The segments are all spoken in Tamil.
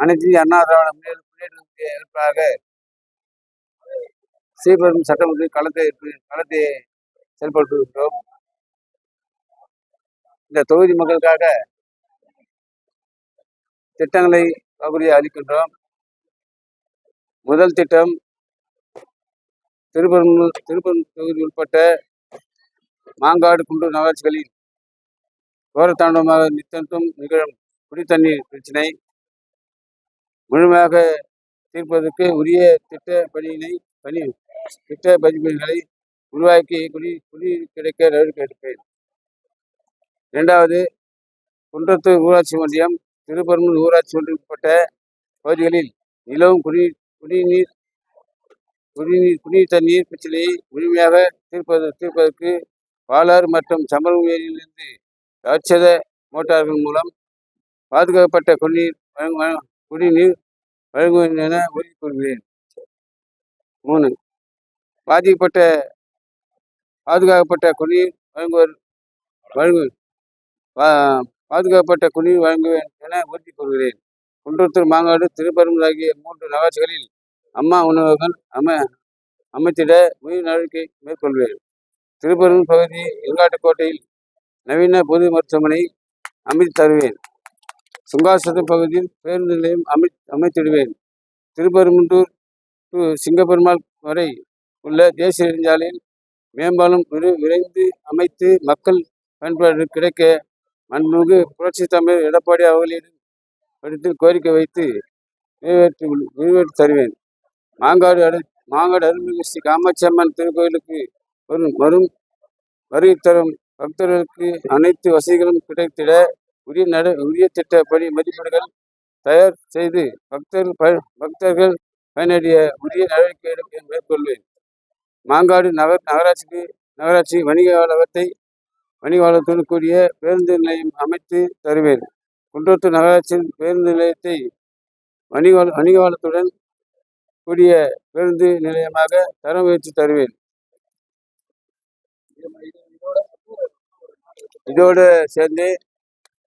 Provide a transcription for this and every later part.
அனைத்து இந்திய அண்ணா திராவிட முன்னேற்றத்திற்கு எதிர்ப்பாக ஸ்ரீபெரும்புதூர் சட்டமன்ற களத்தை செயல்பட்டு வருகிறோம். இந்த தொகுதி மக்களுக்காக திட்டங்களை வாக்குறுதி அளிக்கின்றோம். முதல் திட்டம் திருப்பரம்பூர் தொகுதி உட்பட்ட மாங்காடு குண்டூர் நகராட்சிகளில் கோரத்தாண்டவமாக நித்தம் நிகழும் குடித்தண்ணீர் பிரச்சினை முழுமையாக தீர்ப்பதற்கு உரிய திட்ட பதிவுகளை உருவாக்கி குடிநீர் கிடைக்க நடவடிக்கை எடுப்பேன். இரண்டாவது, குன்றத்தூர் ஊராட்சி ஒன்றியம், திருப்பரம்பூர் ஊராட்சி ஒன்றியம் உட்பட்ட பகுதிகளில் நிலவும் குடிநீர் தண்ணீர் பிரச்சனையை முழுமையாக தீர்ப்பதற்கு பாலாறு மற்றும் சம்பரம் ஏரியிலிருந்து ராட்சத மோட்டார்கள் மூலம் பாதுகாக்கப்பட்ட குடிநீர் வழங்குவேன் என உறுதி கூறுகிறேன். 3, பாதுகாக்கப்பட்ட குடிநீர் வழங்குவேன் என உறுதி கூறுகிறேன். குன்றத்தூர், மாங்காடு, திருப்பரம்பூர் ஆகிய 3 நகராட்சிகளில் அம்மா உணவகங்கள் அமைத்திட உரிய நடவடிக்கை மேற்கொள்வேன். திருப்பரம்பூர் பகுதி எங்காட்டுக்கோட்டையில் நவீன பொது மருத்துவமனை அமைத்து தருவேன். சுங்காசத்து பகுதியில் பேருந்து நிலையம் அமைத்திடுவேன். திருப்பரங்குன்றூர் டு சிங்கப்பெருமாள் வரை உள்ள தேசிய நெடுஞ்சாலையில் மேம்பாலம் விரைந்து அமைத்து மக்கள் பயன்பாடு கிடைக்க மாண்புமிகு புரட்சி தமிழர் எடப்பாடி அவர்களிடம் கோரிக்கை வைத்து நிறைவேற்றி தருவேன். மாங்காடு அருள்மிகு ஸ்ரீ காமாட்சி அம்மன் திருக்கோயிலுக்கு வரும் வருகை தரும் பக்தர்களுக்கு அனைத்து வசதிகளும் கிடைத்திட உரிய திட்ட மதிப்பீடுகள் தயார் செய்து பக்தர்கள் பயனடைய உரிய நடவடிக்கை மேற்கொள்வேன். மாங்காடு நகராட்சி வணிக வளாகத்துடன் கூடிய பேருந்து நிலையம் அமைத்து தருவேன். குன்றத்தூர் நகராட்சியின் பேருந்து நிலையத்தை வணிக வளாகத்துடன் கூடிய பேருந்து நிலையமாக தர முயற்சி தருவேன். இதோடு சேர்ந்து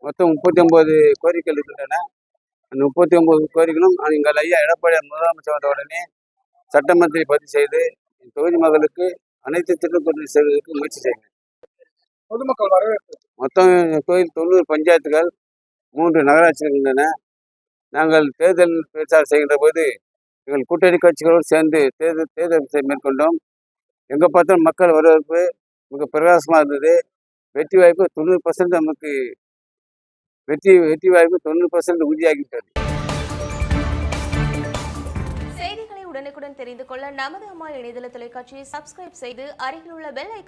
மொத்தம் 39 கோரிக்கைகள் இருக்கின்றன. அந்த 39 கோரிக்கைகளும் எங்கள் ஐயா எடப்பாடி முதலமைச்சர் வந்த உடனே சட்டமன்றத்தில் பதிவு செய்து தொகுதி மக்களுக்கு அனைத்து திட்டங்களை செய்வதற்கு முயற்சி செய்வேன். பொதுமக்கள் வரவேற்பு. மொத்தம் கோயில் 90 பஞ்சாயத்துகள், 3 நகராட்சிகள் இருக்கின்றன. நாங்கள் தேர்தல் பிரச்சாரம் செய்கின்ற போது எங்கள் கூட்டணி கட்சிகளோடு சேர்ந்து தேர்தல் மேற்கொண்டோம். எங்கே பார்த்தாலும் மக்கள் வரவேற்பு மிக பிரகாசமாக இருந்தது. வெற்றி வாய்ப்பு 90% நமக்கு வெற்றி வாய்ப்பு 90% உறுதியாகிவிட்டது. செய்திகளை உடனுக்குடன் தெரிந்து கொள்ள நமது அம்மா இணையதள தொலைக்காட்சியை சப்ஸ்கிரைப் செய்து அருகில் உள்ள பெல்